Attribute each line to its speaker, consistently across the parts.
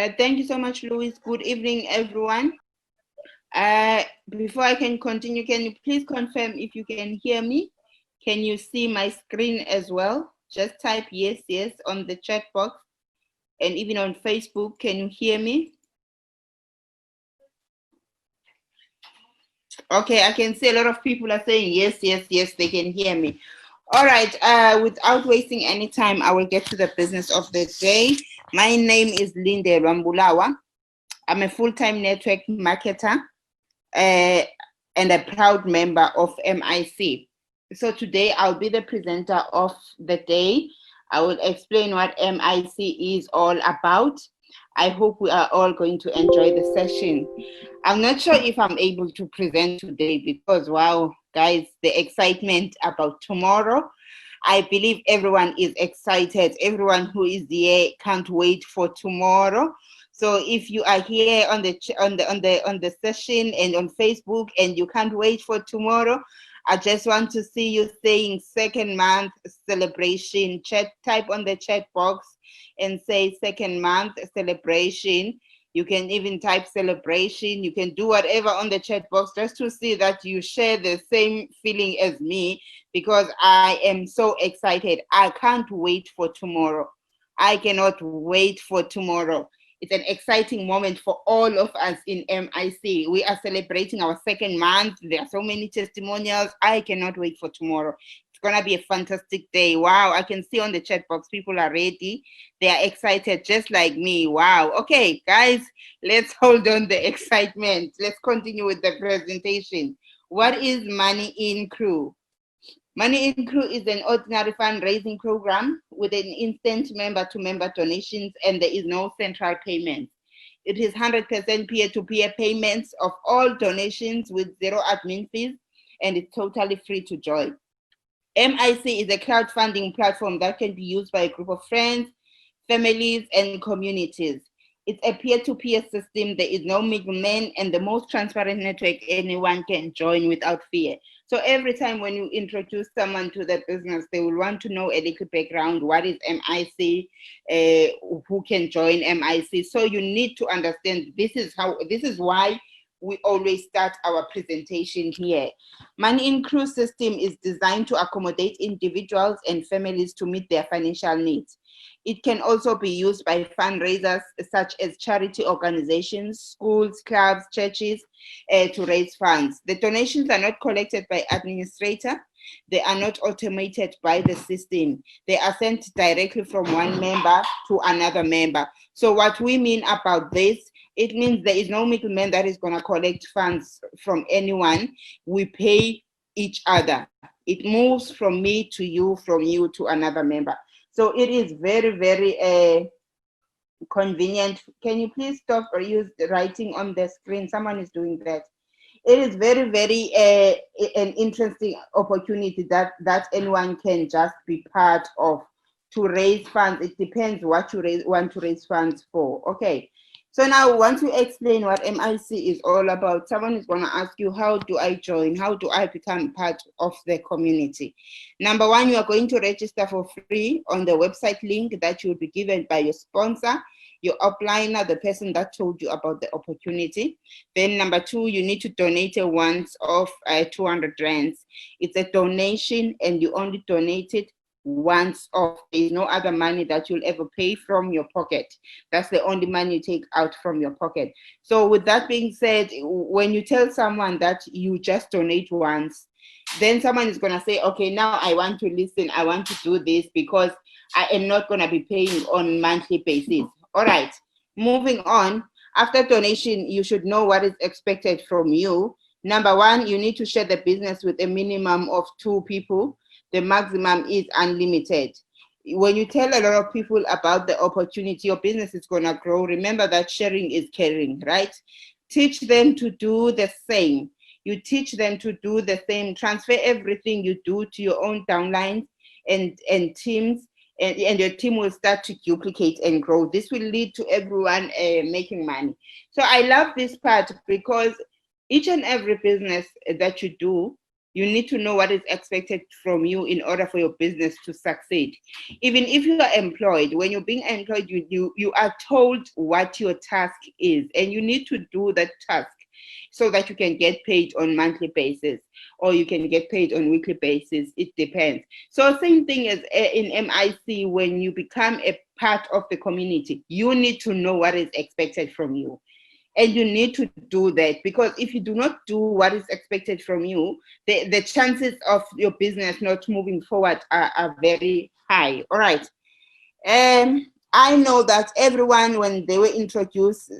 Speaker 1: Thank you so much, Louis. Good evening, everyone. Before I can continue, can you please confirm if you can hear me? Can you see my screen as well? Just type yes, yes on the chat box. And even on Facebook, can you hear me? Okay, I can see a lot of people are saying yes, yes, yes, they can hear me. All right, without wasting any time, I will get to the business of the day. My name is Linde Rambulawa. I'm a full-time network marketer and a proud member of MIC. So today I'll be the presenter of the day. I will explain what MIC is all about. I hope we are all going to enjoy the session. I'm not sure if I'm able to present today because, wow, guys, the excitement about tomorrow. I believe everyone is excited. Everyone who is here can't wait for tomorrow. So if you are here on the session and on Facebook and you can't wait for tomorrow, I just want to see you saying second month celebration. Type on the chat box and say second month celebration. You can even type celebration. You can do whatever on the chat box just to see that you share the same feeling as me, because I am so excited. I can't wait for tomorrow. I cannot wait for tomorrow. It's an exciting moment for all of us in MIC. We are celebrating our second month. There are so many testimonials. I cannot wait for tomorrow. It's going to be a fantastic day. Wow, I can see on the chat box, people are ready. They are excited just like me. Wow. Okay, guys, let's hold on the excitement. Let's continue with the presentation. What is Money in Crew? Money in Crew is an ordinary fundraising program with an instant member-to-member donations, and there is no central payment. It is 100% peer-to-peer payments of all donations with zero admin fees, and it's totally free to join. MIC is a crowdfunding platform that can be used by a group of friends, families, and communities. It's a peer-to-peer system. There is no middleman, and the most transparent network anyone can join without fear. So every time when you introduce someone to the business, they will want to know a little background. What is MIC? Who can join MIC? So you need to understand this is why we always start our presentation here. Money in Crew system is designed to accommodate individuals and families to meet their financial needs. It can also be used by fundraisers such as charity organizations, schools, clubs, churches to raise funds. The donations are not collected by administrator. They are not automated by the system. They are sent directly from one member to another member. So what we mean about this, it means there is no middleman that is going to collect funds from anyone. We pay each other. It moves from me to you, from you to another member. So it is very, very convenient. Can you please stop or use the writing on the screen? Someone is doing that. It is very, very an interesting opportunity that anyone can just be part of to raise funds. It depends what you want to raise funds for. Okay. So now we want to explain what MIC is all about. Someone is going to ask you, how do I join? How do I become part of the community? Number one, you are going to register for free on the website link that you will be given by your sponsor, your upliner, the person that told you about the opportunity. Then number two, you need to donate a once of 200 rands. It's a donation and you only donate it once off. There's no other money that you'll ever pay from your pocket. That's the only money you take out from your pocket. So with that being said, when you tell someone that you just donate once, then someone is going to say, okay, now I want to listen. I want to do this because I am not going to be paying on monthly basis. All right, moving on. After donation, you should know what is expected from you. Number one, you need to share the business with a minimum of 2 people. The maximum is unlimited. When you tell a lot of people about the opportunity, your business is going to grow. Remember that sharing is caring, right? Teach them to do the same. You teach them to do the same. Transfer everything you do to your own downlines and teams, and your team will start to duplicate and grow. This will lead to everyone making money. So I love this part because each and every business that you do, You need to know what is expected from you in order for your business to succeed. Even if you are employed, when you're being employed, you are told what your task is, and you need to do that task so that you can get paid on monthly basis, or you can get paid on weekly basis. It depends. So same thing as in MIC, when you become a part of the community, you need to know what is expected from you. And you need to do that, because if you do not do what is expected from you, the chances of your business not moving forward are very high. All right. I know that everyone, when they were introduced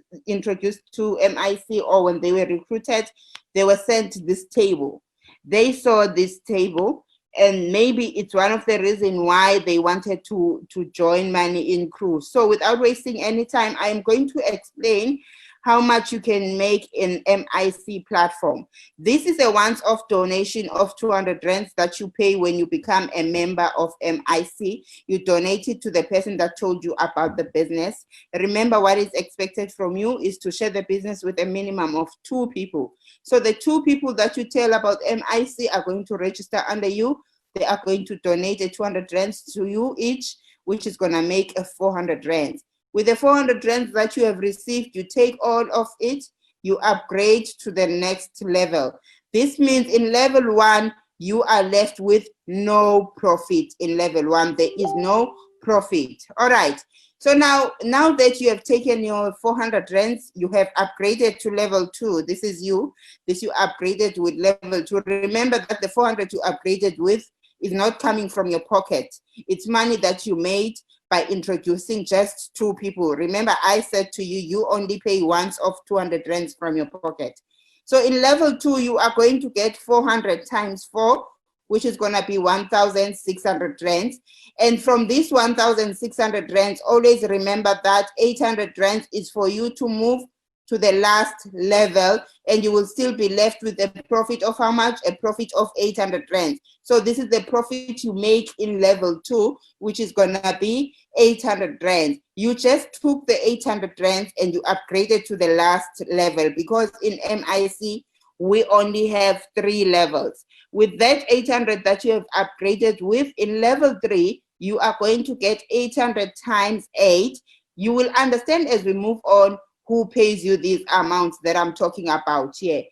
Speaker 1: to MIC, or when they were recruited, they were sent this table. They saw this table, and maybe it's one of the reasons why they wanted to join Money in Crew. So without wasting any time, I am going to explain how much you can make in MIC platform. This is a once-off donation of 200 rands that you pay when you become a member of MIC. You donate it to the person that told you about the business. Remember, what is expected from you is to share the business with a minimum of 2 people. So the 2 people that you tell about MIC are going to register under you. They are going to donate a 200 rands to you each, which is going to make a 400 rands. With the 400 rands that you have received, you take all of it, you upgrade to the next level. This means in level 1, you are left with no profit. In level 1, there is no profit. All right. So now that you have taken your 400 rands, you have upgraded to level 2. This is you. This you upgraded with level 2. Remember that the 400 you upgraded with is not coming from your pocket. It's money that you made by introducing just 2 people. Remember, I said to you, you only pay once of 200 rands from your pocket. So in level 2, you are going to get 400 times 4, which is going to be 1,600 rands. And from this 1,600 rands, always remember that 800 rands is for you to move to the last level, and you will still be left with a profit of how much? A profit of 800 rands. So this is the profit you make in level 2, which is gonna be 800 rands. You just took the 800 rands and you upgraded to the last level, because in MIC, we only have 3 levels. With that 800 that you have upgraded with, in level 3, you are going to get 800 times 8. You will understand as we move on who pays you these amounts that I'm talking about here.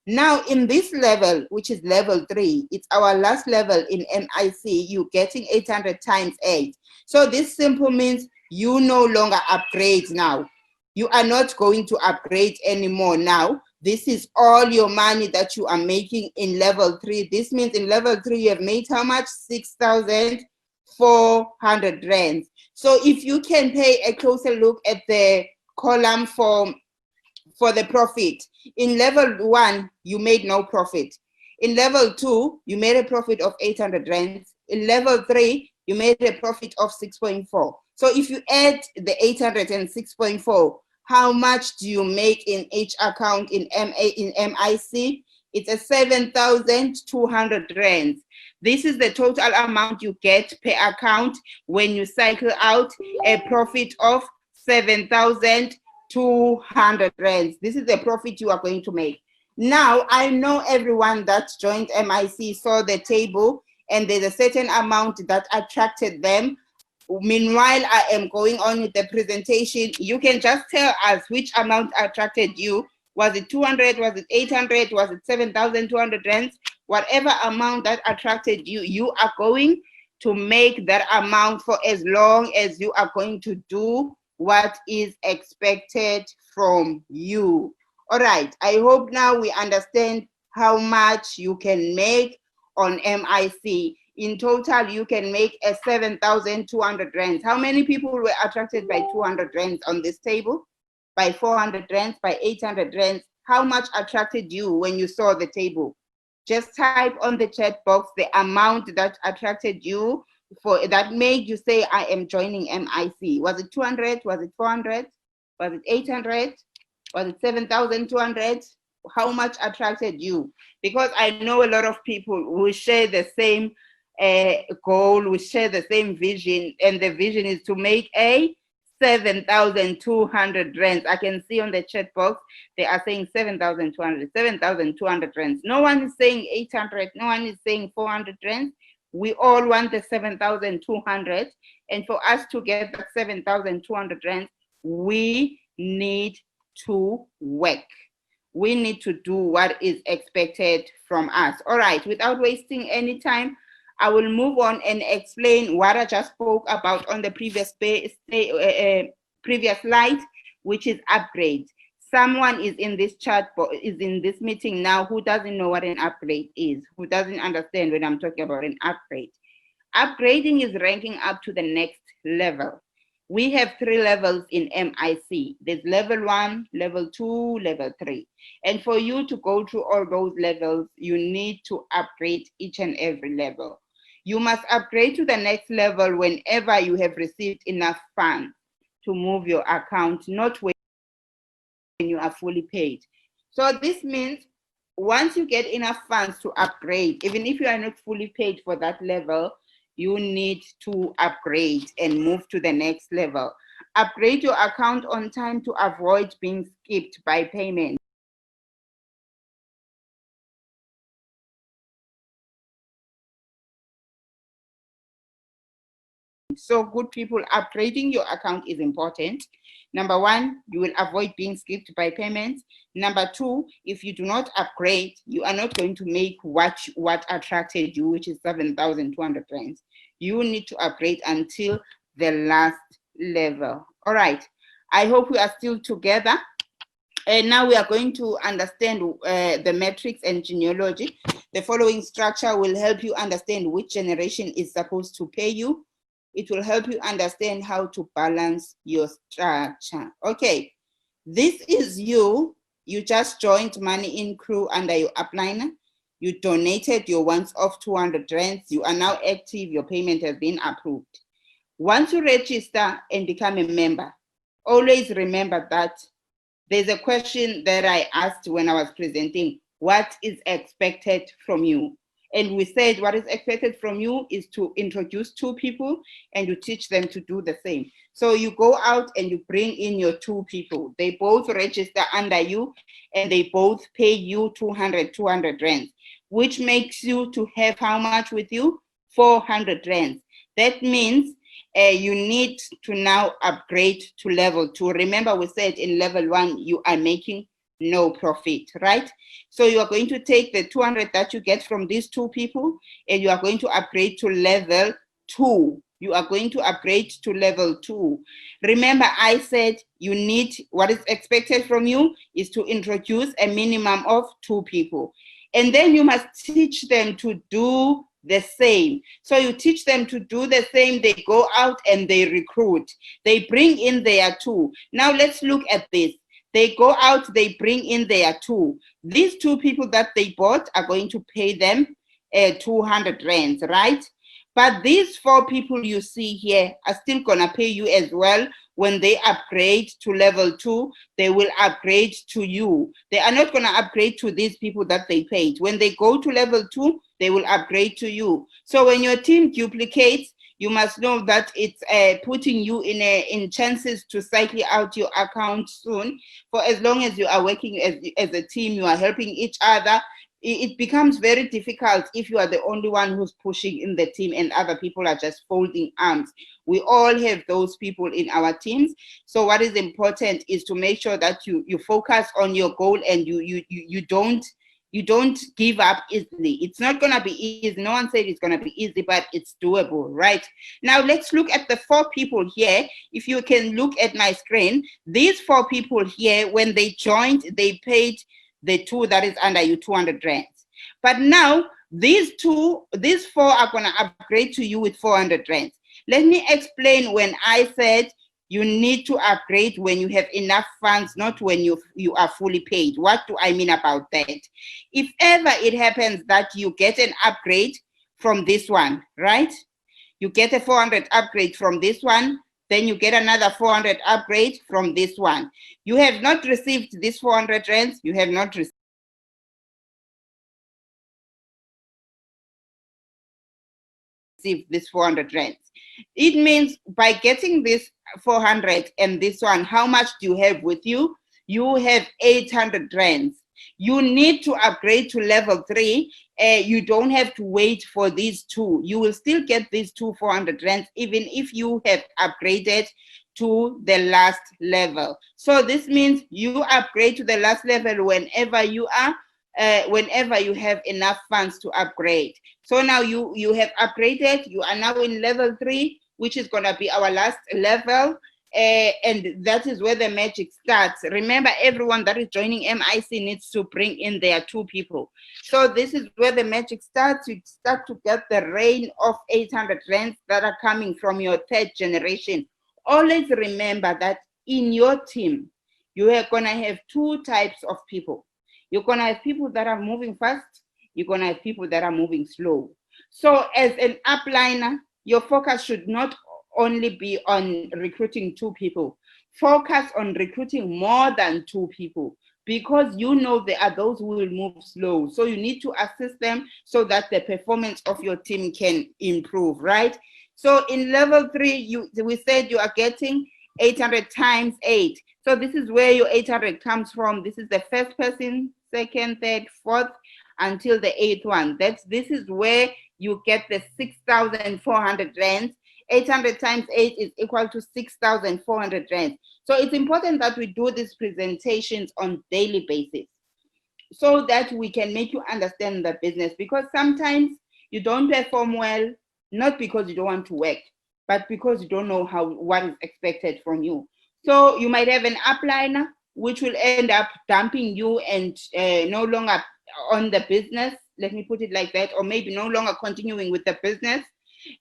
Speaker 1: Now, in this level, which is level 3, it's our last level in MIC, you're getting 800 times 8. So this simple means you no longer upgrade now. You are not going to upgrade anymore now. This is all your money that you are making in level 3. This means in level 3, you have made how much? 6,400 rands. So if you can pay a closer look at the column for the profit. In level 1, you made no profit. In level 2, you made a profit of 800 rands. In level 3, you made a profit of 6.4. So if you add the 800 and 6.4, how much do you make in each account in MIC? It's a 7,200 rands. This is the total amount you get per account when you cycle out a profit of 7,200 rands. This is the profit you are going to make. Now, I know everyone that joined MIC saw the table, and there's a certain amount that attracted them. Meanwhile, I am going on with the presentation. You can just tell us which amount attracted you. Was it 200? Was it 800? Was it 7,200 rands? Whatever amount that attracted you, you are going to make that amount for as long as you are going to do what is expected from you. All right, I hope now we understand how much you can make on MIC. In total, you can make a 7,200 rands. How many people were attracted by 200 rands on this table? By 400 rands, by 800 rands? How much attracted you when you saw the table? Just type on the chat box the amount that attracted you, for that made you say, I am joining MIC. Was it 200? Was it 400? Was it 800? Was it 7,200? How much attracted you? Because I know a lot of people who share the same goal, we share the same vision, and the vision is to make a 7,200 rands. I can see on the chat box, they are saying 7,200, 7,200 rands. No one is saying 800, no one is saying 400 rands. We all want the 7,200. And for us to get that 7,200 rands, we need to work. We need to do what is expected from us. All right, without wasting any time, I will move on and explain what I just spoke about on the previous slide, which is upgrade. Someone is in this chat, is in this meeting now who doesn't know what an upgrade is, who doesn't understand when I'm talking about an upgrade. Upgrading is ranking up to the next level. We have 3 levels in MIC. There's level 1, level 2, level 3. And for you to go through all those levels, you need to upgrade each and every level. You must upgrade to the next level whenever you have received enough funds to move your account, not when you are fully paid. So this means once you get enough funds to upgrade, even if you are not fully paid for that level, you need to upgrade and move to the next level. Upgrade your account on time to avoid being skipped by payment. So good people, upgrading your account is important. Number 1, you will avoid being skipped by payments. Number 2, if you do not upgrade, you are not going to make what attracted you, which is 7,200 rands. You need to upgrade until the last level. All right, I hope we are still together. And now we are going to understand the metrics and genealogy. The following structure will help you understand which generation is supposed to pay you. It will help you understand how to balance your structure. Okay, this is you. You just joined Money in Crew under your upliner. You donated your once-off 200 rands. You are now active. Your payment has been approved. Once you register and become a member, always remember that there's a question that I asked when I was presenting, what is expected from you? And we said what is expected from you is to introduce 2 people and you teach them to do the same. So you go out and you bring in your 2 people. They both register under you and they both pay you 200 rands, which makes you to have how much with you? 400 rands. That means you need to now upgrade to level 2. Remember, we said in level 1, you are making no profit, right? So you are going to take the 200 that you get from these 2 people and you are going to upgrade to level 2. You are going to upgrade to level 2. Remember, I said you need, what is expected from you is to introduce a minimum of 2 people. And then you must teach them to do the same. So you teach them to do the same. They go out and they recruit. They bring in their 2. Now let's look at this. They go out, they bring in their 2. These 2 people that they bought are going to pay them 200 rands, right? But these 4 people you see here are still gonna pay you as well. When they upgrade to level 2, they will upgrade to you. They are not gonna upgrade to these people that they paid. When they go to level 2, they will upgrade to you. So when your team duplicates, you must know that it's putting you in chances to cycle out your account soon. For as long as you are working as a team, you are helping each other. It becomes very difficult if you are the only one who's pushing in the team and other people are just folding arms. We all have those people in our teams. So what is important is to make sure that you focus on your goal and you don't give up easily. It's not going to be easy. No one said it's going to be easy, but it's doable, right? Now let's look at the 4 people here. If you can look at my screen, these 4 people here, when they joined, they paid the 2 that is under you 200 rands. But now these 4 are going to upgrade to you with 400 rands. Let me explain when I said you need to upgrade when you have enough funds, not when you are fully paid. What do I mean about that? If ever it happens that you get an upgrade from this one, right? You get a 400 upgrade from this one, then you get another 400 upgrade from this one. You have not received this 400 rands, you have not received receive this 400 rands. It means by getting this 400 and this one, how much do you have with you? You have 800 rands. You need to upgrade to level 3. You don't have to wait for these two. You will still get these two 400 rands even if you have upgraded to the last level. So this means you upgrade to the last level whenever you are, whenever you have enough funds to upgrade. So now you have upgraded. You are now in level 3, which is going to be our last level. And that is where the magic starts. Remember, everyone that is joining MIC needs to bring in their 2 people. So this is where the magic starts. You start to get the rain of 800 rands that are coming from your 3rd generation. Always remember that in your team, you are going to have 2 types of people. You're going to have people that are moving fast. You're going to have people that are moving slow. So as an upliner, your focus should not only be on recruiting 2 people. Focus on recruiting more than 2 people, because you know there are those who will move slow. So you need to assist them so that the performance of your team can improve, right? So in level 3, we said you are getting 800 times 8. So this is where your 800 comes from. This is the first person, second, third, fourth, until the 8th one. This is where you get the 6,400 rands. 800 times 8 is equal to 6,400 rands. So it's important that we do these presentations on daily basis so that we can make you understand the business, because sometimes you don't perform well, not because you don't want to work, but because you don't know what is expected from you. So you might have an upliner which will end up dumping you and no longer on the business, let me put it like that, or maybe no longer continuing with the business.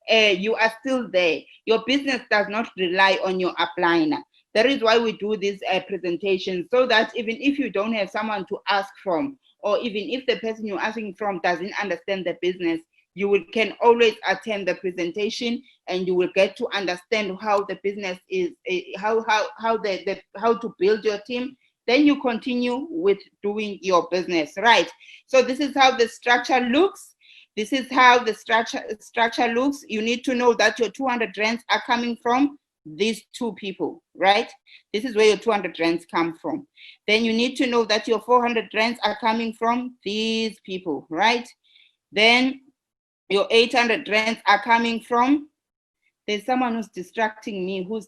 Speaker 1: You are still there. Your business does not rely on your upliner. That is why we do these presentations, so that even if you don't have someone to ask from, or even if the person you're asking from doesn't understand the business, you can always attend the presentation and you will get to understand how the business is, how to build your team. Then you continue with doing your business, right? So this is how the structure looks. This is how the structure looks. You need to know that your 200 rands are coming from these 2 people, right? This is where your 200 rands come from. Then you need to know that your 400 rands are coming from these people, right? Then your 800 rands are coming from, there's someone who's distracting me, who's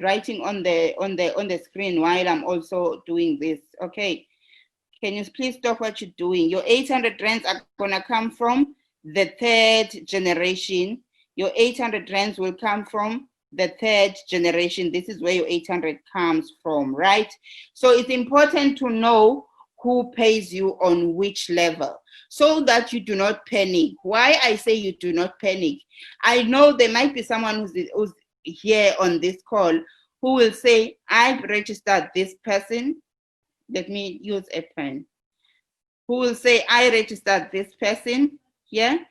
Speaker 1: writing on the screen while I'm also doing this. Okay. Can you please stop what you're doing? Your 800 rands are gonna come from the 3rd generation. Your 800 rands will come from the 3rd generation. This is where your 800 comes from, right? So it's important to know who pays you on which level, so that you do not panic. Why I say you do not panic? I know there might be someone who's here on this call who will say, I've registered this person. Let me use a pen. Who will say, I registered this person here,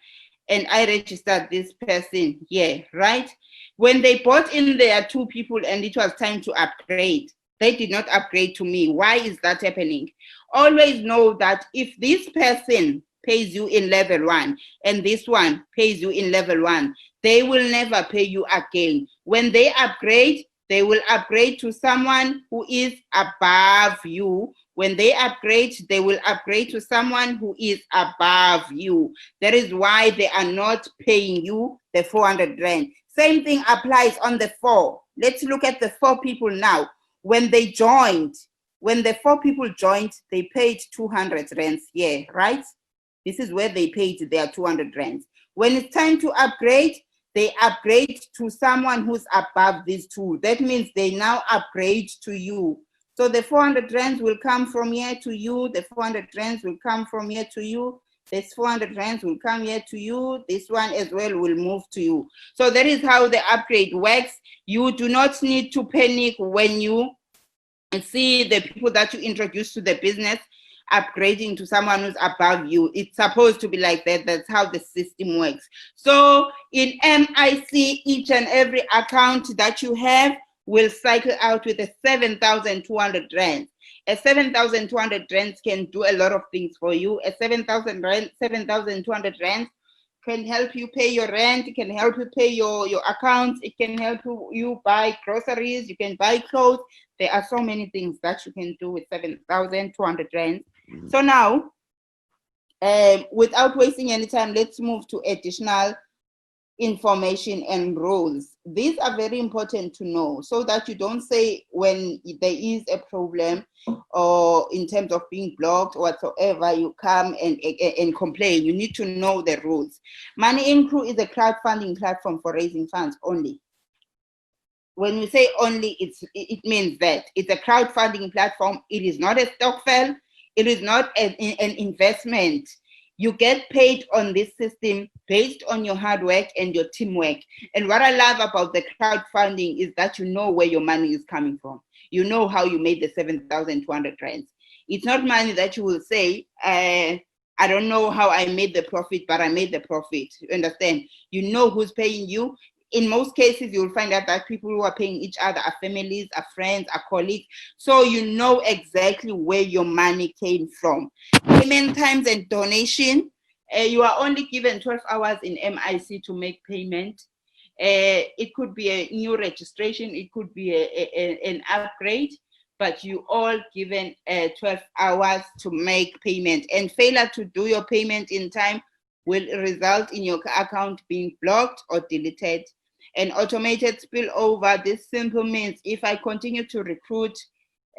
Speaker 1: and I registered this person here, right? When they brought in their 2 people and it was time to upgrade, they did not upgrade to me. Why is that happening? Always know that if this person pays you in level 1 and this one pays you in level 1, they will never pay you again. When they upgrade, they will upgrade to someone who is above you. When they upgrade, they will upgrade to someone who is above you. That is why they are not paying you the 400 rand. Same thing applies on the 4. Let's look at the 4 people now. When they joined, when the 4 people joined, they paid 200 rands here, right? This is where they paid their 200 rands. When it's time to upgrade, they upgrade to someone who's above these 2. That means they now upgrade to you. So the 400 rands will come from here to you. The 400 rands will come from here to you. This 400 rands will come here to you. This one as well will move to you. So that is how the upgrade works. You do not need to panic when you see the people that you introduce to the business upgrading to someone who's above you. It's supposed to be like that. That's how the system works. So in MIC, each and every account that you have will cycle out with a 7,200 rands. A 7,200 rands can do a lot of things for you. A 7,200 rands can help you pay your rent, it can help you pay your accounts, it can help you buy groceries, you can buy clothes. There are so many things that you can do with 7,200 rands. So now, without wasting any time, let's move to additional information and rules. These are very important to know so that you don't say when there is a problem or in terms of being blocked or whatsoever, you come and complain. You need to know the rules. Money in Crew is a crowdfunding platform for raising funds only. When we say only, it means that it's a crowdfunding platform. It is not a stokvel. It is not an investment. You get paid on this system based on your hard work and your teamwork. And what I love about the crowdfunding is that you know where your money is coming from. You know how you made the 7,200 rands. It's not money that you will say, I don't know how I made the profit, but I made the profit. You understand? You know who's paying you. In most cases, you'll find out that people who are paying each other are families, are friends, are colleagues. So you know exactly where your money came from. Payment times and donation. You are only given 12 hours in MIC to make payment. It could be a new registration. It could be an upgrade. But you all given 12 hours to make payment. And failure to do your payment in time will result in your account being blocked or deleted. An automated spillover, this simple means if I continue to recruit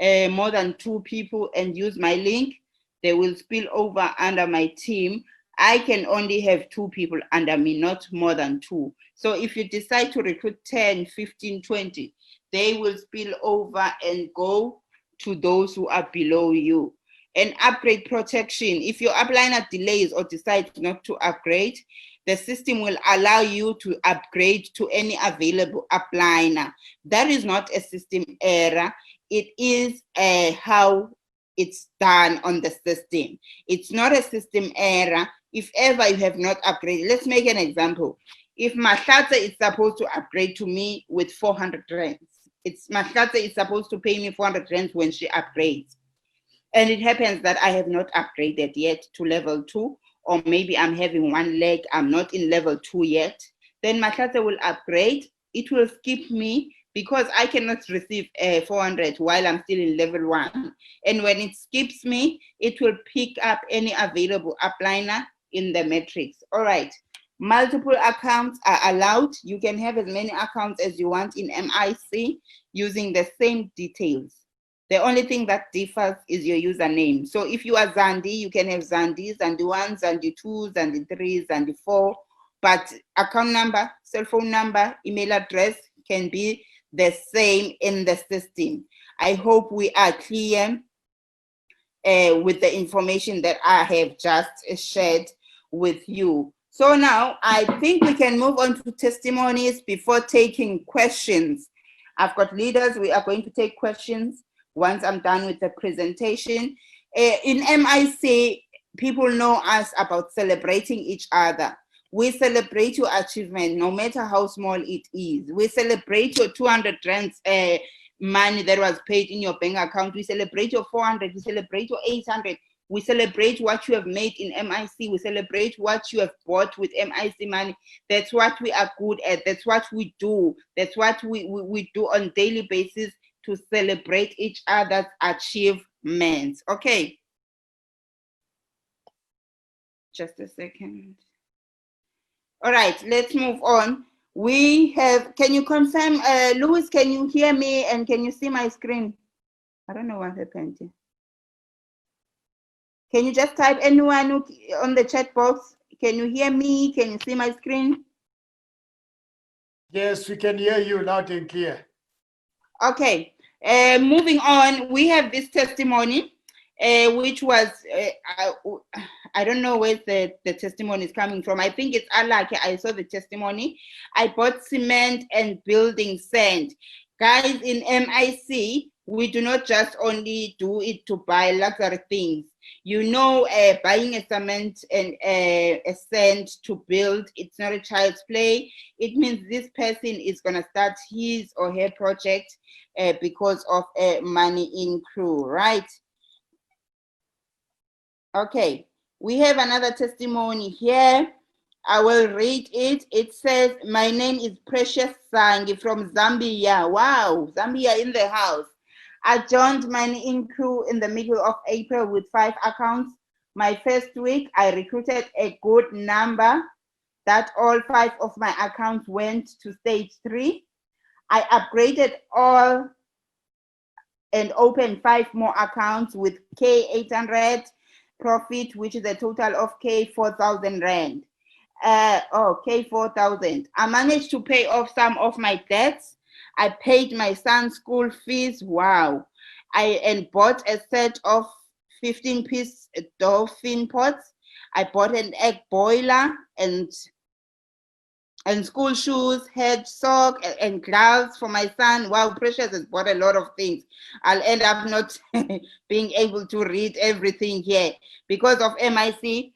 Speaker 1: more than 2 people and use my link, they will spill over under my team. I can only have 2 people under me, not more than 2. So if you decide to recruit 10, 15, 20, they will spill over and go to those who are below you. And upgrade protection. If your upliner delays or decides not to upgrade, the system will allow you to upgrade to any available upliner. That is not a system error. It is how it's done on the system. It's not a system error. If ever you have not upgraded, let's make an example. If Mahlatse is supposed to upgrade to me with 400 rands, Mahlatse is supposed to pay me 400 rands when she upgrades. And it happens that I have not upgraded yet to level 2, or maybe I'm having one leg, I'm not in level 2 yet, then Mahlatse will upgrade. It will skip me because I cannot receive 400 while I'm still in level 1. And when it skips me, it will pick up any available upliner in the matrix. All right. Multiple accounts are allowed. You can have as many accounts as you want in MIC using the same details. The only thing that differs is your username. So if you are Zandi, you can have Zandi, Zandi 1, Zandi 2, Zandi 3, Zandi 4, but account number, cell phone number, email address can be the same in the system. I hope we are clear with the information that I have just shared with you. So now I think we can move on to testimonies before taking questions. I've got leaders. We are going to take questions once I'm done with the presentation. In MIC, people know us about celebrating each other. We celebrate your achievement, no matter how small it is. We celebrate your 200 rands money that was paid in your bank account. We celebrate your 400, we celebrate your 800. We celebrate what you have made in MIC. We celebrate what you have bought with MIC money. That's what we are good at. That's what we do. That's what we do on a daily basis to celebrate each other's achievements. Okay. Just a second. All right, let's move on. We have, can you confirm, Louis, can you hear me and can you see my screen? I don't know what happened here. Can you just type anyone on the chat box? Can you hear me? Can you see my screen?
Speaker 2: Yes, we can hear you loud and clear.
Speaker 1: Okay, moving on, we have this testimony, which was, I don't know where the testimony is coming from. I think it's Alake. I saw the testimony. I bought cement and building sand. Guys, in MIC, we do not just only do it to buy luxury things. You know, buying a cement and a sand to build, it's not a child's play. It means this person is going to start his or her project because of money in crew, right? Okay, we have another testimony here. I will read it. It says, my name is Precious Sangi from Zambia. Wow, Zambia in the house. I joined Money In Crew in the middle of April with 5 accounts. My first week, I recruited a good number that all 5 of my accounts went to stage 3. I upgraded all and opened 5 more accounts with K800 profit, which is a total of K4,000 Rand. K4,000. I managed to pay off some of my debts. I paid my son's school fees. Wow. And bought a set of 15-piece dolphin pots. I bought an egg boiler and school shoes, head sock, and gloves for my son. Wow, Precious has bought a lot of things. I'll end up not being able to read everything here. Because of MIC,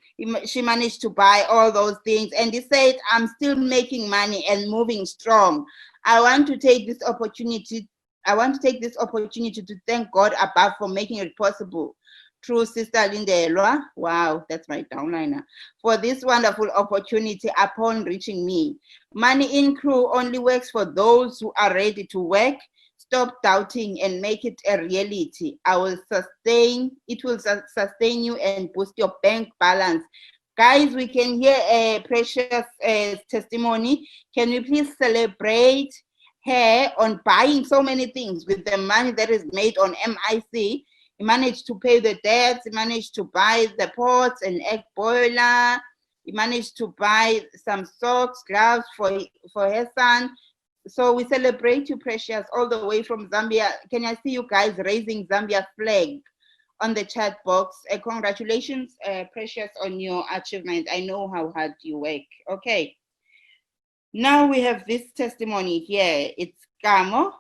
Speaker 1: she managed to buy all those things. And he said, I'm still making money and moving strong. I want to take this opportunity to thank God above for making it possible. Through Sister Lindelwa, wow, that's my downliner, for this wonderful opportunity upon reaching me. Money In Crew only works for those who are ready to work. Stop doubting and make it a reality. It will sustain you and boost your bank balance. Guys, we can hear a Precious testimony. Can we please celebrate her on buying so many things with the money that is made on MIC? He managed to pay the debts. He managed to buy the pots and egg boiler. He managed to buy some socks, gloves for her son. So we celebrate you, Precious, all the way from Zambia. Can I see you guys raising Zambia flag on the chat box? Congratulations, Precious, on your achievement. I know how hard you work. Okay. Now we have this testimony here. It's Kamo.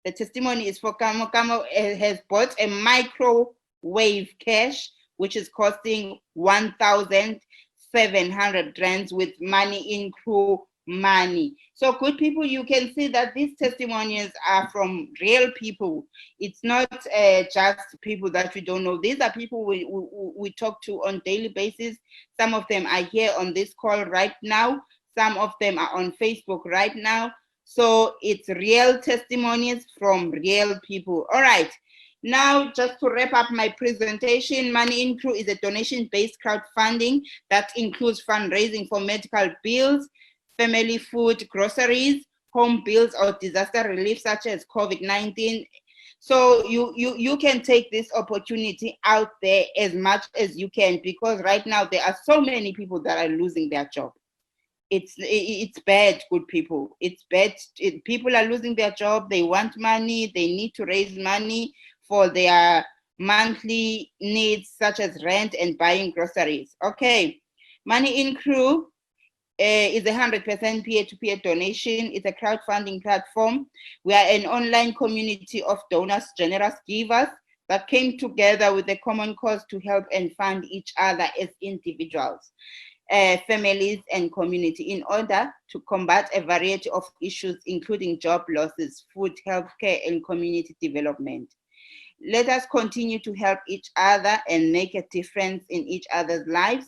Speaker 1: The testimony is for Kamo. Kamo has bought a microwave cache, which is costing 1,700 rands with Money In Crew money. So good people, you can see that these testimonies are from real people. It's not just people that we don't know. These are people we talk to on daily basis. Some of them are here on this call right now. Some of them are on Facebook right now. So it's real testimonies from real people. All right. Now, just to wrap up my presentation, Money In Crew is a donation-based crowdfunding that includes fundraising for medical bills, family food, groceries, home bills, or disaster relief such as COVID-19. So you can take this opportunity out there as much as you can, because right now there are so many people that are losing their job. It's bad, good people. It's bad. People are losing their job. They want money. They need to raise money for their monthly needs, such as rent and buying groceries. Okay, Money In Crew is 100% peer-to-peer donation. It's a crowdfunding platform. We are an online community of donors, generous givers that came together with a common cause to help and fund each other as individuals, families, and community in order to combat a variety of issues, including job losses, food, healthcare, and community development. Let us continue to help each other and make a difference in each other's lives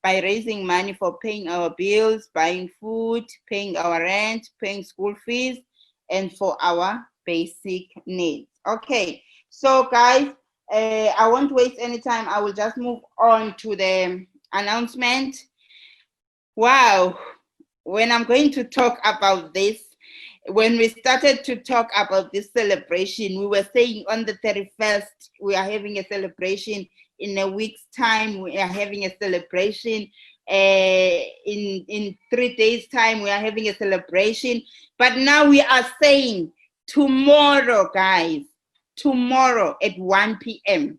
Speaker 1: by raising money for paying our bills, buying food, paying our rent, paying school fees, and for our basic needs. Okay, so guys, I won't waste any time. I will just move on to the announcement. Wow, when I'm going to talk about this, when we started to talk about this celebration, we were saying on the 31st, we are having a celebration. In a week's time, we are having a celebration. In 3 days' time, we are having a celebration. But now we are saying tomorrow, guys, tomorrow at 1 p.m.,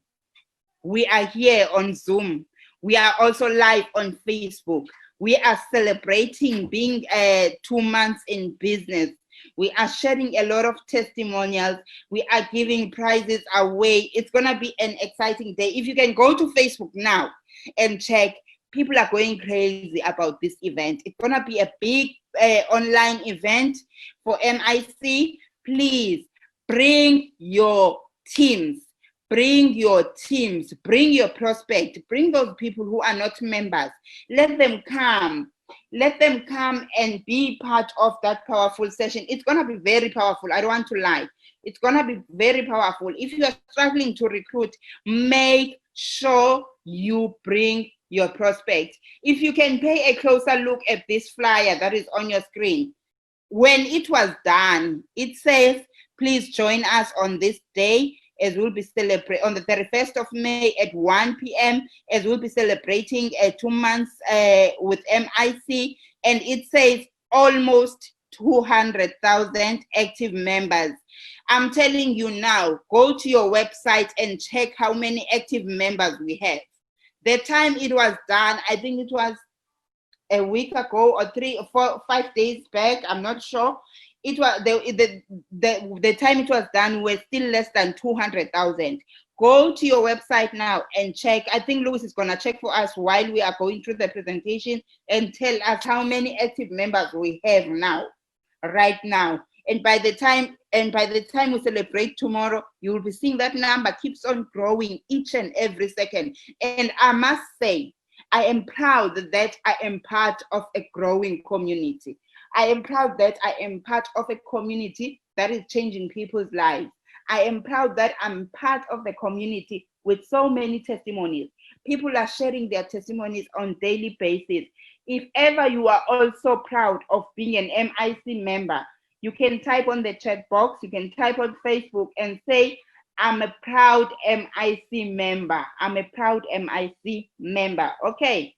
Speaker 1: we are here on Zoom. We are also live on Facebook. We are celebrating being 2 months in business. We are sharing a lot of testimonials. We are giving prizes away. It's going to be an exciting day. If you can go to Facebook now and check, people are going crazy about this event. It's going to be a big online event for MIC. Please bring your teams. Bring your teams, bring your prospect, bring those people who are not members. Let them come. Let them come and be part of that powerful session. It's going to be very powerful. I don't want to lie. It's going to be very powerful. If you are struggling to recruit, make sure you bring your prospects. If you can pay a closer look at this flyer that is on your screen, when it was done, it says, please join us on this day as we'll be celebrating on the 31st of May at 1 p.m. as we'll be celebrating 2 months with MIC. And it says almost 200,000 active members. I'm telling you now, go to your website and check how many active members we have. The time it was done, I think it was a week ago or 3 or 4 or 5 days back, I'm not sure. It was the time it was done was still less than 200,000. Go to your website now and check. I think Louis is gonna check for us while we are going through the presentation and tell us how many active members we have now, right now. And by the time we celebrate tomorrow, you will be seeing that number keeps on growing each and every second. And I must say, I am proud that I am part of a growing community. I am proud that I am part of a community that is changing people's lives. I am proud that I'm part of the community with so many testimonies. People are sharing their testimonies on a daily basis. If ever you are also proud of being an MIC member, you can type on the chat box, you can type on Facebook and say, I'm a proud MIC member. I'm a proud MIC member. Okay.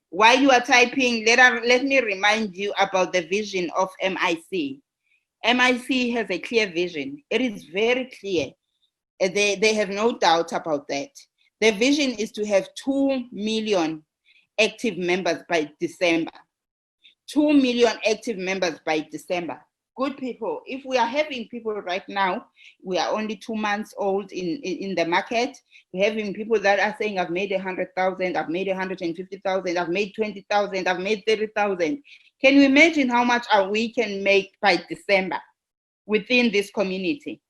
Speaker 1: While you are typing, let me remind you about the vision of MIC. MIC has a clear vision. It is very clear. They have no doubt about that. The vision is to have 2 million active members by December. 2 million active members by December. Good people, if we are having people right now, we are only 2 months old in the market. We're having people that are saying, I've made 100,000, I've made 150,000, I've made 20,000, I've made 30,000. Can you imagine how much we can make by December within this community?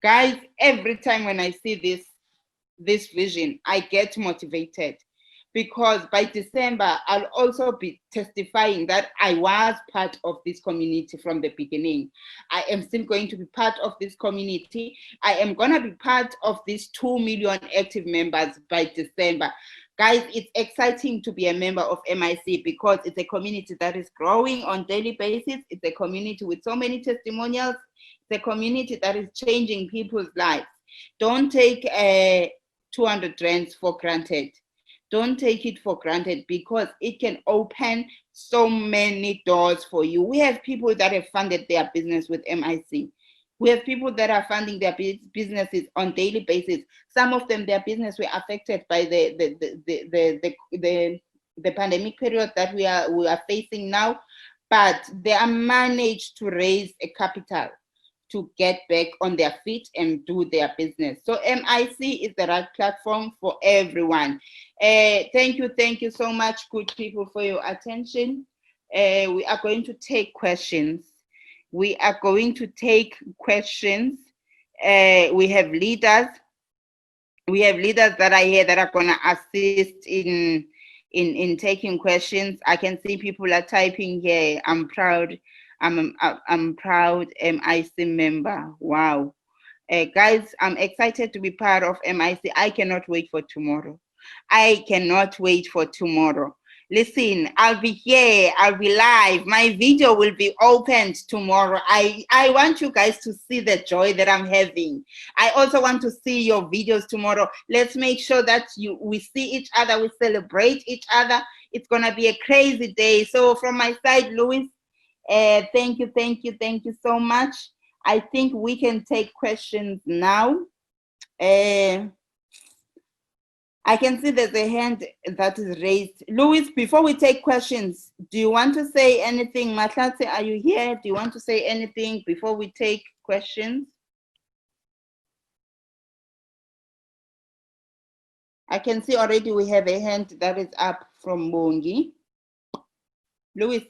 Speaker 1: Guys, every time when I see this vision, I get motivated. Because by December, I'll also be testifying that I was part of this community from the beginning. I am still going to be part of this community. I am going to be part of these 2 million active members by December. Guys, it's exciting to be a member of MIC because it's a community that is growing on a daily basis. It's a community with so many testimonials. It's a community that is changing people's lives. Don't take 200 rands for granted. Don't take it for granted because it can open so many doors for you. We have people that have funded their business with MIC. We have people that are funding their businesses on a daily basis. Some of them, their business were affected by the pandemic period that we are facing now, but they are managed to raise a capital to get back on their feet and do their business. So MIC is the right platform for everyone. Thank you so much, good people, for your attention. We are going to take questions. We are going to take questions. We have leaders. We have leaders that are here that are going to assist in taking questions. I can see people are typing here. I'm proud. I'm proud MIC member. Wow. Guys, I'm excited to be part of MIC. I cannot wait for tomorrow. I cannot wait for tomorrow. Listen, I'll be here. I'll be live. My video will be opened tomorrow. I want you guys to see the joy that I'm having. I also want to see your videos tomorrow. Let's make sure that we see each other. We celebrate each other. It's going to be a crazy day. So from my side, Louis, thank you so much. I think we can take questions now. I can see there's a hand that is raised. Louis, before we take questions, do you want to say anything? Matlatse, are you here? Do you want to say anything before we take questions? I can see already we have a hand that is up from Mongi. Louis.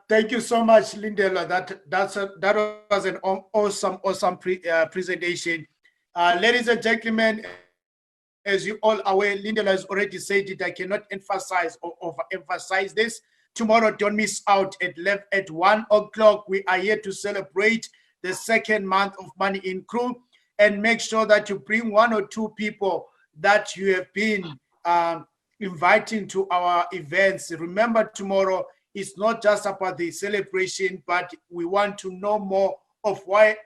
Speaker 2: Thank you so much, Lindela. That was an awesome presentation. Ladies and gentlemen, as you all aware, Lindela has already said it. I cannot emphasize or overemphasize this. Tomorrow, don't miss out at 1 o'clock. We are here to celebrate the second month of Money in Crew, and make sure that you bring 1 or 2 people that you have been inviting to our events. Remember, tomorrow is not just about the celebration, but we want to know more of where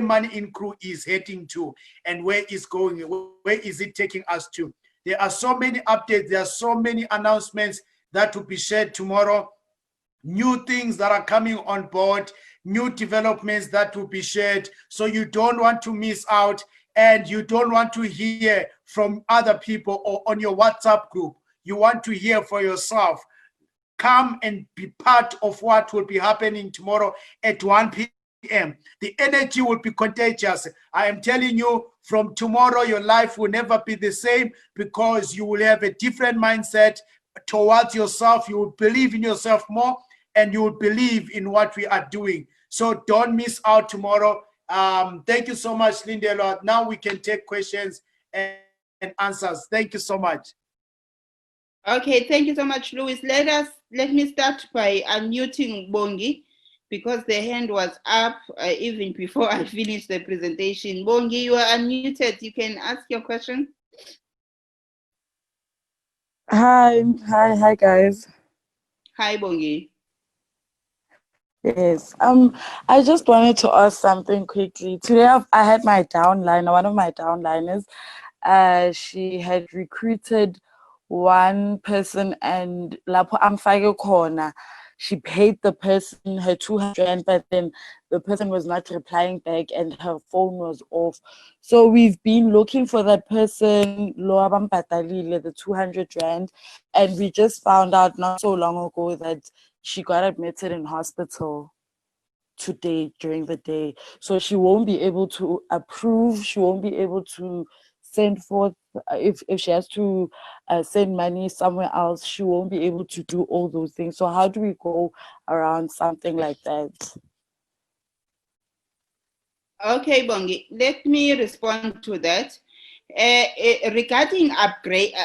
Speaker 2: Money in Crew is heading to and where it's going, where is it taking us to. There are so many updates, there are so many announcements that will be shared tomorrow, new things that are coming on board, new developments that will be shared. So you don't want to miss out, and you don't want to hear from other people or on your WhatsApp group. You want to hear for yourself. Come and be part of what will be happening tomorrow at 1 p.m. The energy will be contagious. I am telling you, from tomorrow, your life will never be the same, because you will have a different mindset towards yourself. You will believe in yourself more, and you will believe in what we are doing. So don't miss out tomorrow. Thank you so much, Lindela. Now we can take questions and answers. Thank you so much.
Speaker 1: Okay, thank you so much, Louis. Let me start by unmuting Bongi, because the hand was up even before I finished the presentation. Bongi, you are unmuted. You can ask your question.
Speaker 3: Hi guys.
Speaker 1: Hi, Bongi.
Speaker 3: Yes. I just wanted to ask something quickly. Today I had my downliner, one of my downliners. She had recruited one person, and lapho amfake khona, she paid the person her 200, but then the person was not replying back and her phone was off. So we've been looking for that person, lo abampatalile, the 200 rand, and we just found out not so long ago that she got admitted in hospital today during the day. So she won't be able to approve, she won't be able to send forth, if she has to send money somewhere else, she won't be able to do all those things. So how do we go around something like that?
Speaker 1: Okay, Bongi, let me respond to that. Regarding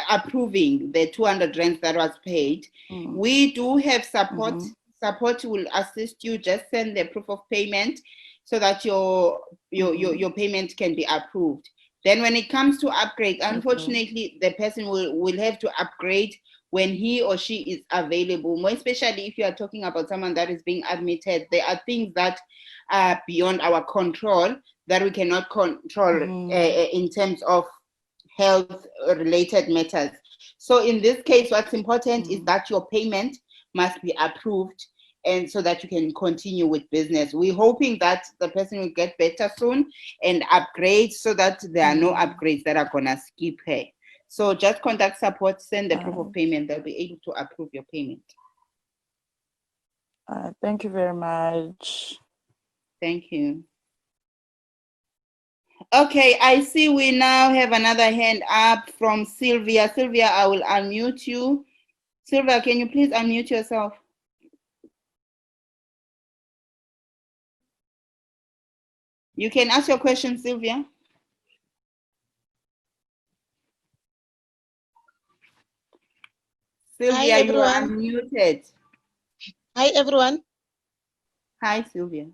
Speaker 1: approving the 200 rands that was paid, we do have support. Support will assist you. Just send the proof of payment so that your payment can be approved. Then when it comes to upgrade, unfortunately, the person will have to upgrade when he or she is available, more especially if you are talking about someone that is being admitted. There are things that are beyond our control, that we cannot control in terms of health related matters. So in this case, what's important is that your payment must be approved, and so that you can continue with business. We're hoping that the person will get better soon and upgrade, so that there are no upgrades that are gonna skip her. So just contact support, send the proof of payment, they'll be able to approve your payment.
Speaker 3: Thank you very much.
Speaker 1: Thank you. Okay, I see we now have another hand up from Sylvia. Sylvia, I will unmute you. Sylvia, can you please unmute yourself? You can ask your question, Sylvia. Sylvia,
Speaker 4: Hi, everyone.
Speaker 1: You are unmuted.
Speaker 4: Hi, everyone.
Speaker 1: Hi, Sylvia.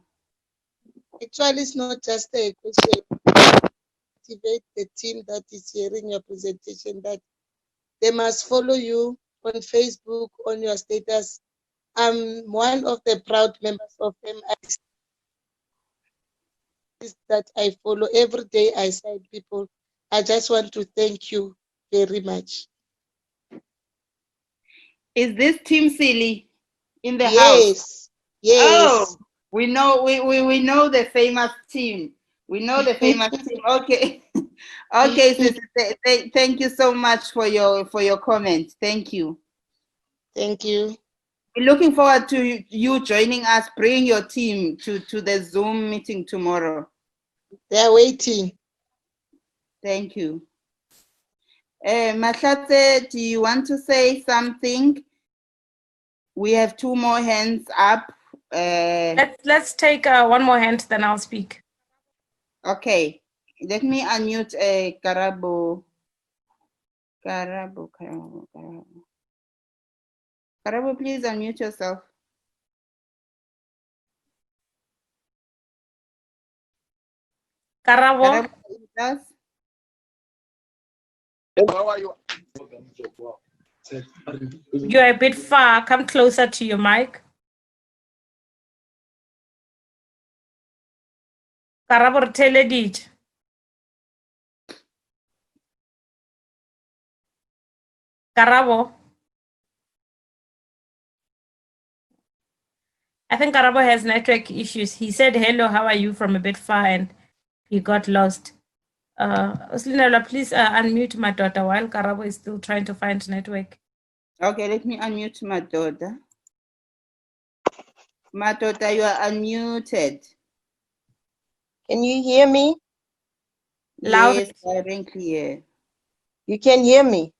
Speaker 4: Actually, it's not just a question. Activate the team that is hearing your presentation, that they must follow you on Facebook, on your status. I'm one of the proud members of them. That I follow every day. I cite people. I just want to thank you very much.
Speaker 1: Is this Team Silly in the house?
Speaker 4: Yes. Yes.
Speaker 1: Oh, we know the famous team. We know the famous team. Okay. Okay, sister. Thank you so much for your comment. Thank you.
Speaker 4: Thank you.
Speaker 1: We're looking forward to you joining us. Bring your team to the Zoom meeting tomorrow.
Speaker 4: They are waiting.
Speaker 1: Thank you. Mahlatse, do you want to say something? We have 2 more hands up.
Speaker 5: Let's take one more hand, then I'll speak.
Speaker 1: Okay, let me unmute Karabo. Karabo, Karabo, Karabo. Karabo, please unmute yourself.
Speaker 5: Karabo,
Speaker 1: Karabo, yes.
Speaker 6: How are you?
Speaker 5: you're a bit far. Come closer to your mic. Karabo, teledit. Karabo. I think Karabo has network issues. He said hello, how are you from a bit far and he got lost. Oslinela, please unmute my daughter while Karabo is still trying to find network.
Speaker 1: Okay, let me unmute my daughter. My daughter, you are unmuted.
Speaker 7: Can you hear me?
Speaker 5: Loud.
Speaker 1: Yes, loud and clear.
Speaker 7: You can hear me?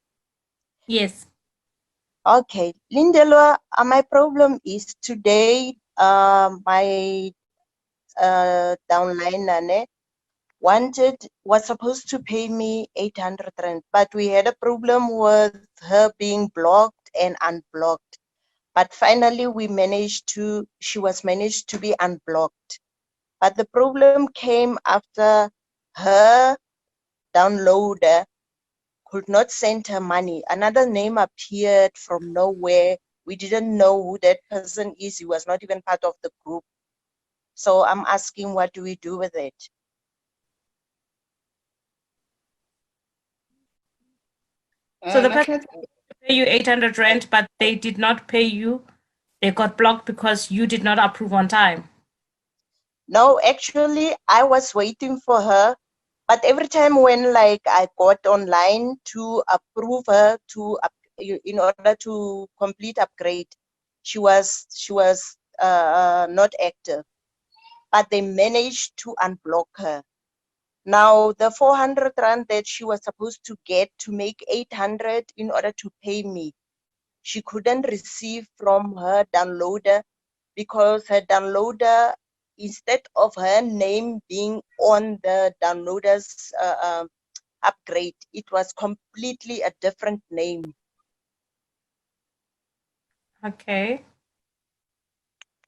Speaker 5: Yes.
Speaker 7: Okay. Lindelwa, my problem is today, my downline was supposed to pay me 800 rand, but we had a problem with her being blocked and unblocked. But finally she was managed to be unblocked. But the problem came after her downloader could not send her money. Another name appeared from nowhere. We didn't know who that person is. He was not even part of the group. So I'm asking, what do we do with it?
Speaker 5: So the person pay you 800 rand, but they did not pay you. They got blocked because you did not approve on time.
Speaker 7: No, actually, I was waiting for her. But every time when I got online to approve her in order to complete upgrade, she was not active. But they managed to unblock her. Now, the 400 rand that she was supposed to get to make 800 in order to pay me, she couldn't receive from her downloader because her downloader, instead of her name being on the downloader's upgrade, it was completely a different name.
Speaker 5: Okay.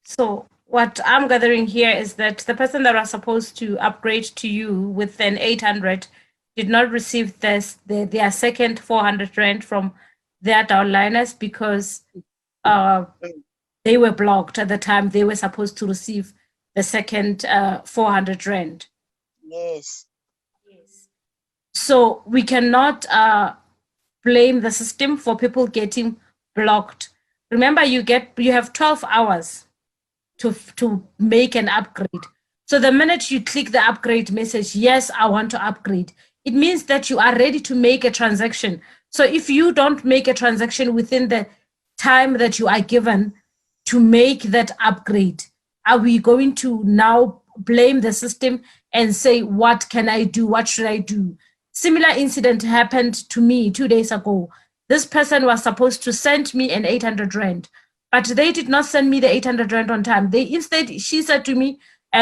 Speaker 5: So what I'm gathering here is that the person that was supposed to upgrade to you with an 800 did not receive their second 400 rand from their downliners because they were blocked at the time they were supposed to receive the second 400 rand.
Speaker 7: Yes.
Speaker 5: Yes. So we cannot blame the system for people getting blocked. Remember, you have 12 hours to make an upgrade. So the minute you click the upgrade message, yes, I want to upgrade, it means that you are ready to make a transaction. So if you don't make a transaction within the time that you are given to make that upgrade, are we going to now blame the system and say, what can I do? What should I do? Similar incident happened to me 2 days ago. This person was supposed to send me an 800 rand, but they did not send me the 800 rand on time. She said to me,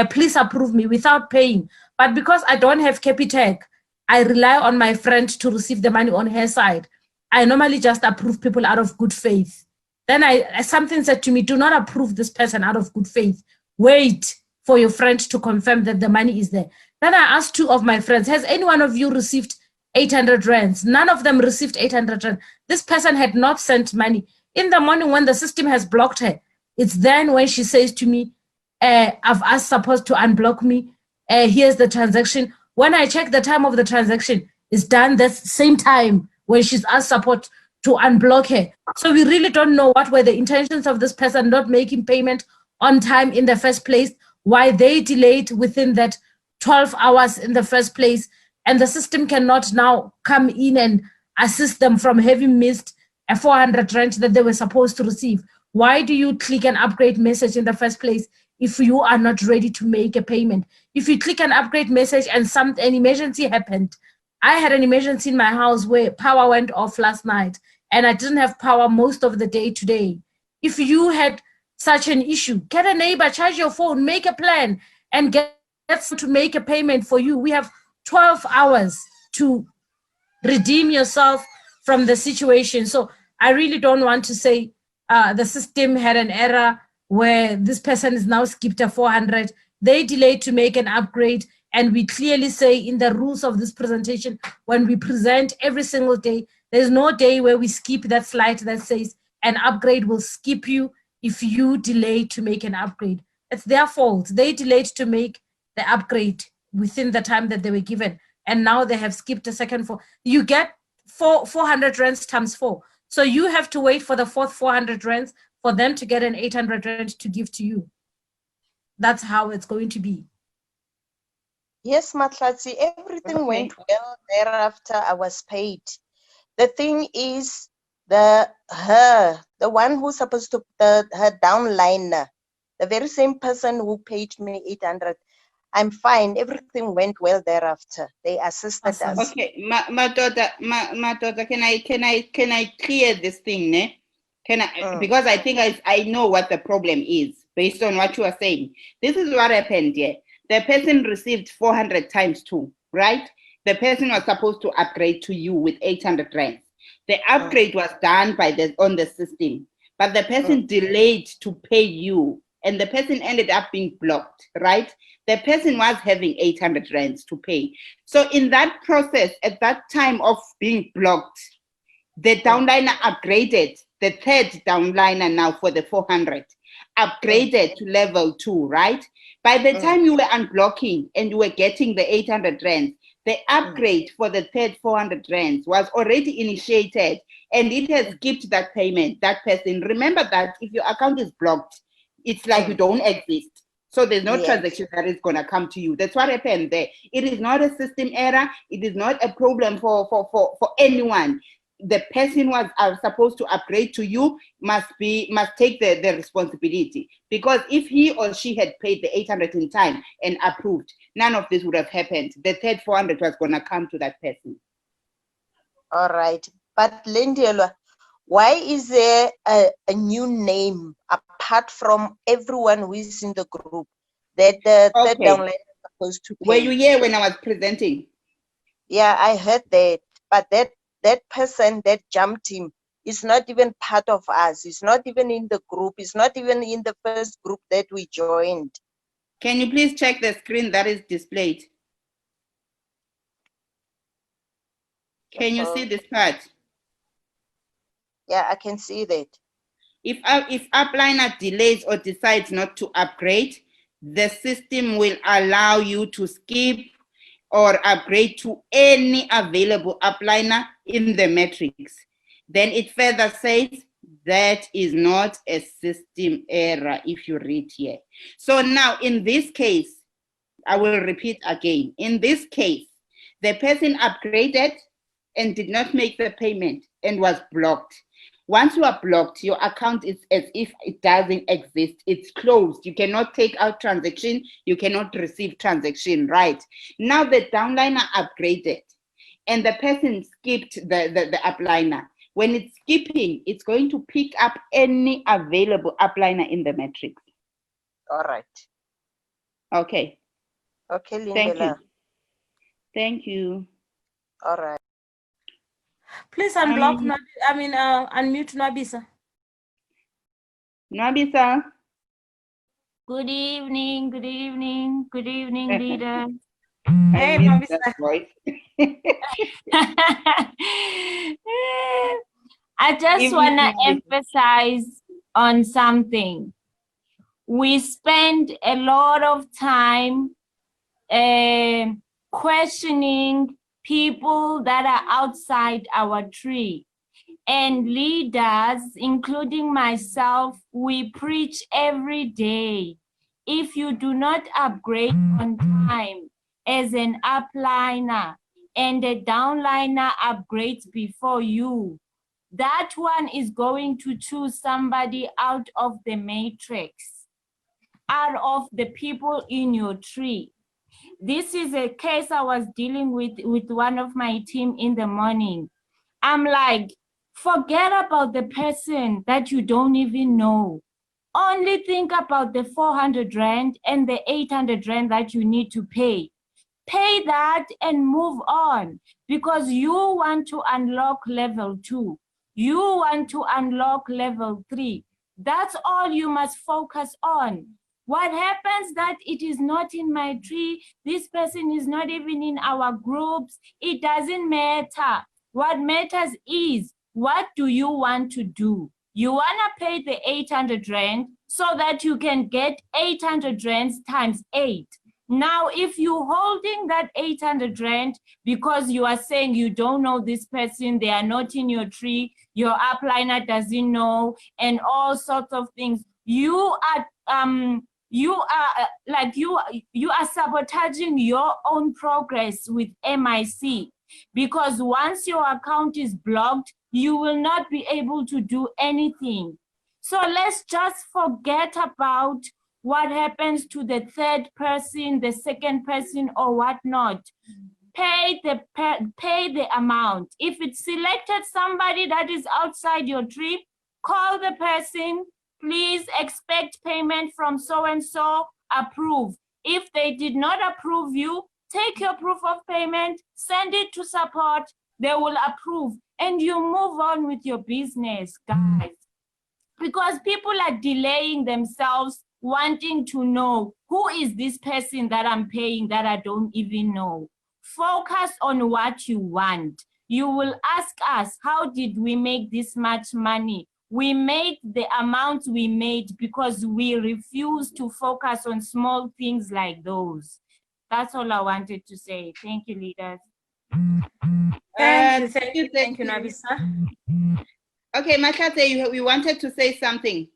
Speaker 5: please approve me without paying. But because I don't have Capitec, I rely on my friend to receive the money on her side. I normally just approve people out of good faith. Then something said to me, do not approve this person out of good faith. Wait for your friend to confirm that the money is there. Then I asked 2 of my friends, has any one of you received 800 rands? None of them received 800 rand. This person had not sent money. In the morning when the system has blocked her, it's then when she says to me, I've asked support to unblock me. Here's the transaction. When I check the time of the transaction, it's done that same time when she's asked support to unblock her. So we really don't know what were the intentions of this person not making payment on time in the first place, why they delayed within that 12 hours in the first place, and the system cannot now come in and assist them from having missed a 400 rand that they were supposed to receive. Why do you click an upgrade message in the first place if you are not ready to make a payment? If you click an upgrade message and an emergency happened, I had an emergency in my house where power went off last night and I didn't have power most of the day today. If you had such an issue, get a neighbor, charge your phone, make a plan, and get someone to make a payment for you. We have 12 hours to redeem yourself from the situation. So I really don't want to say the system had an error where this person is now skipped a 400. They delayed to make an upgrade. And we clearly say in the rules of this presentation, when we present every single day, there's no day where we skip that slide that says an upgrade will skip you if you delay to make an upgrade. It's their fault. They delayed to make the upgrade within the time that they were given. And now they have skipped a second four. You get 400 rands times 4. So you have to wait for the fourth 400 rands for them to get an 800 rand to give to you. That's how it's going to be.
Speaker 7: Yes, Matlatsi, everything went well. Thereafter, I was paid. The thing is, the one who's supposed to, her downliner, the very same person who paid me 800, I'm fine. Everything went well thereafter. They assisted
Speaker 5: Awesome.
Speaker 7: us.
Speaker 1: Okay, my daughter, can I clear this thing, ne? Can I, because I think I know what the problem is based on what you are saying. This is what happened here. The person received 400 times 2, right? The person was supposed to upgrade to you with 800 rands. The upgrade was done on the system, but the person delayed to pay you, and the person ended up being blocked, right? The person was having 800 rands to pay. So in that process, at that time of being blocked, the downliner upgraded, the third downliner now for the 400, upgraded to level 2, right? By the time you were unblocking and you were getting the 800 rands, the upgrade for the third 400 rands was already initiated, and it has skipped that payment, that person. Remember that if your account is blocked, it's like you don't exist. So there's no transaction that is going to come to you. That's what happened there. It is not a system error. It is not a problem for anyone. The person was supposed to upgrade to you must take the responsibility, because if he or she had paid the 800 in time and approved, none of this would have happened. The third 400 was going to come to that person.
Speaker 7: All right, but Lindielwa, why is there a new name apart from everyone who is in the group that the third downline is supposed to pay?
Speaker 1: Were you here when I was presenting?
Speaker 7: Yeah, I heard that, but that person that jumped him is not even part of us. He's not even in the group. He's not even in the first group that we joined.
Speaker 1: Can you please check the screen that is displayed? Can you see this part?
Speaker 7: Yeah, I can see that.
Speaker 1: If upliner delays or decides not to upgrade, the system will allow you to skip or upgrade to any available upliner in the matrix. Then it further says that is not a system error if you read here. So now in this case, I will repeat again. In this case, the person upgraded and did not make the payment and was blocked. Once you are blocked, your account is as if it doesn't exist. It's closed. You cannot take out transaction. You cannot receive transaction, right? Now the downliner upgraded and the person skipped the upliner. When it's skipping, it's going to pick up any available upliner in the matrix.
Speaker 7: All right.
Speaker 1: Okay.
Speaker 7: Okay, Lindela.
Speaker 1: Thank you. Thank you.
Speaker 7: All right.
Speaker 5: Please unblock, unmute Nabisa.
Speaker 1: Nabisa.
Speaker 6: Good evening, leader.
Speaker 5: Hey,
Speaker 1: Nabisa. Voice.
Speaker 6: I just want to emphasize on something. We spend a lot of time questioning people that are outside our tree. And leaders, including myself, we preach every day. If you do not upgrade on time as an upliner and a downliner upgrades before you, that one is going to choose somebody out of the matrix, out of the people in your tree. This is a case I was dealing with one of my team in the morning. I'm like, forget about the person that you don't even know. Only think about the 400 rand and the 800 rand that you need to pay. Pay that and move on, because you want to unlock level 2. You want to unlock level 3. That's all you must focus on. What happens that it is not in my tree, this person is not even in our groups, it doesn't matter. What matters is, what do you want to do? You want to pay the 800 rand so that you can get 800 rands times 8. Now, if you're holding that 800 rand because you are saying you don't know this person, they are not in your tree, your upliner doesn't know, and all sorts of things, you are sabotaging your own progress with MIC, because once your account is blocked, you will not be able to do anything. So let's just forget about what happens to the third person, the second person, or whatnot. Pay the amount. If it's selected somebody that is outside your trip, call the person. Please expect payment from so-and-so, approve. If they did not approve you, take your proof of payment, send it to support, they will approve, and you move on with your business, guys. Because people are delaying themselves, wanting to know, who is this person that I'm paying that I don't even know? Focus on what you want. You will ask us, how did we make this much money? We made the amounts we made because we refuse to focus on small things like those. That's all I wanted to say. Thank you, leaders.
Speaker 5: Thank you, Nabisa.
Speaker 1: Okay, Makate, we wanted to say something.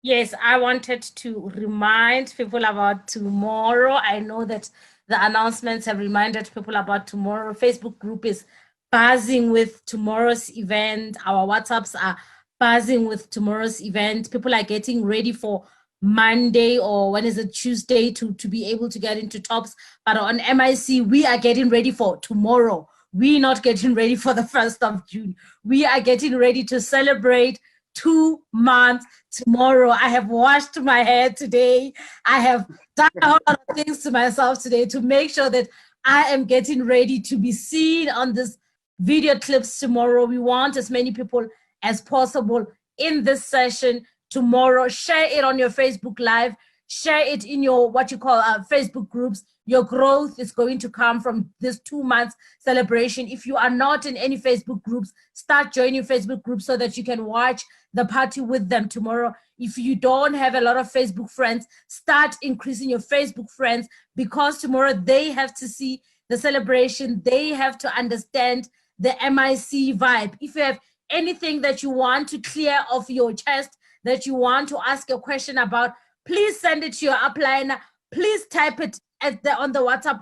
Speaker 5: Yes, I wanted to remind people about tomorrow. I know that the announcements have reminded people about tomorrow. Facebook group is buzzing with tomorrow's event. Our WhatsApps are buzzing with tomorrow's event. People are getting ready for Monday, or when is it, Tuesday, to be able to get into tops. But on MIC, we are getting ready for tomorrow. We're not getting ready for the 1st of June. We are getting ready to celebrate 2 months tomorrow. I have washed my hair today. I have done a whole lot of things to myself today to make sure that I am getting ready to be seen on this video clips tomorrow. We want as many people as possible in this session tomorrow. Share it on your Facebook Live. Share it in your what you call Facebook groups. Your growth is going to come from this 2 months celebration. If you are not in any Facebook groups, start joining Facebook groups so that you can watch the party with them tomorrow. If you don't have a lot of Facebook friends, start increasing your Facebook friends, because tomorrow they have to see the celebration. They have to understand the MIC vibe. If you have anything that you want to clear off your chest, that you want to ask a question about, please send it to your upliner. Please type it on the WhatsApp,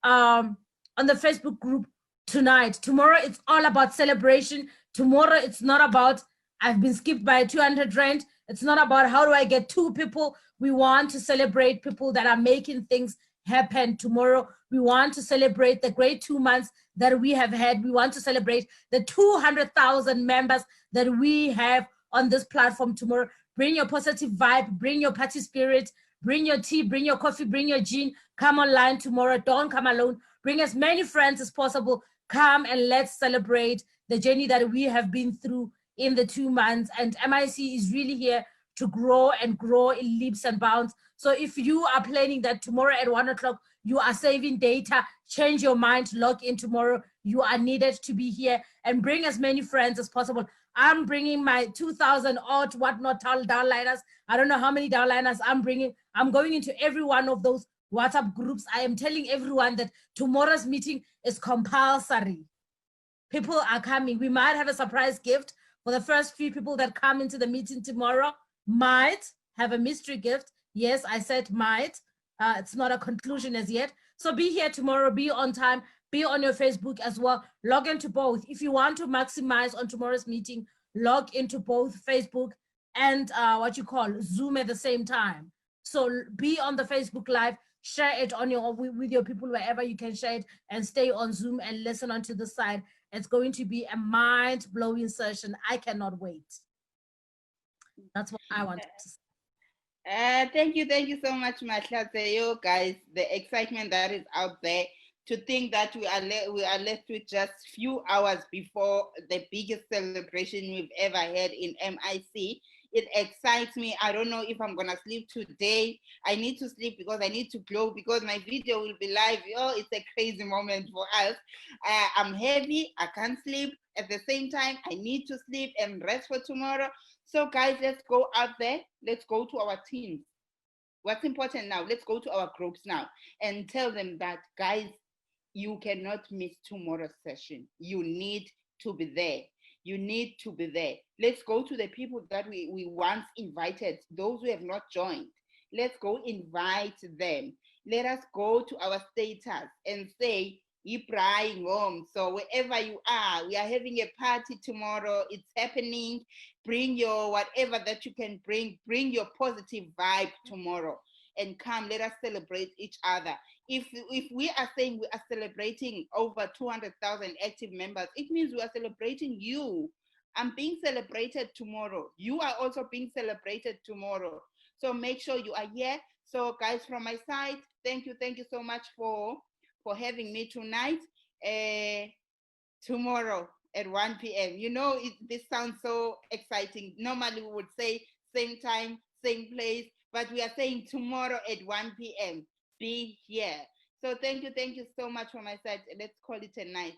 Speaker 5: on the Facebook group tonight. Tomorrow, it's all about celebration. Tomorrow, it's not about, I've been skipped by 200 rand. It's not about how do I get 2 people. We want to celebrate people that are making things happen tomorrow. We want to celebrate the great 2 months that we have had. We want to celebrate the 200,000 members that we have on this platform tomorrow. Bring your positive vibe, bring your party spirit, bring your tea, bring your coffee, bring your gin. Come online tomorrow. Don't come alone. Bring as many friends as possible. Come and let's celebrate the journey that we have been through in the 2 months. And MIC is really here to grow and grow in leaps and bounds. So if you are planning that tomorrow at 1 o'clock, you are saving data, change your mind, log in tomorrow. You are needed to be here and bring as many friends as possible. I'm bringing my 2,000 odd whatnot downliners. I don't know how many downliners I'm bringing. I'm going into every one of those WhatsApp groups. I am telling everyone that tomorrow's meeting is compulsory. People are coming. We might have a surprise gift for the first few people that come into the meeting tomorrow. Might have a mystery gift. Yes, I said might. It's not a conclusion as yet. So be here tomorrow, be on time, be on your Facebook as well. Log into both. If you want to maximize on tomorrow's meeting, log into both Facebook and Zoom at the same time. So be on the Facebook Live, share it on with your people wherever you can share it, and stay on Zoom and listen onto the side. It's going to be a mind-blowing session. I cannot wait. That's what I want to say.
Speaker 1: Thank you so much, Mahlatse. You guys, the excitement that is out there. To think that we are left with just few hours before the biggest celebration we've ever had in MIC. It excites me. I don't know if I'm gonna sleep today. I need to sleep because I need to glow because my video will be live. Oh, it's a crazy moment for us. I'm heavy. I can't sleep. At the same time, I need to sleep and rest for tomorrow. So guys, let's go out there. Let's go to our teams. What's important now? Let's go to our groups now and tell them that, guys, you cannot miss tomorrow's session. You need to be there. You need to be there. Let's go to the people that we once invited, those who have not joined. Let's go invite them. Let us go to our status and say, Ibrahim home. So wherever you are, we are having a party tomorrow. It's happening. Bring your whatever that you can bring. Bring your positive vibe tomorrow and come. Let us celebrate each other. If we are saying we are celebrating over 200,000 active members, it means we are celebrating you. I'm being celebrated tomorrow. You are also being celebrated tomorrow. So make sure you are here. So guys, from my side, thank you so much for having me tonight. Tomorrow at 1 p.m. You know, this sounds so exciting. Normally we would say same time, same place, but we are saying tomorrow at 1 p.m. Be here. So thank you so much from my side. Let's call it a night.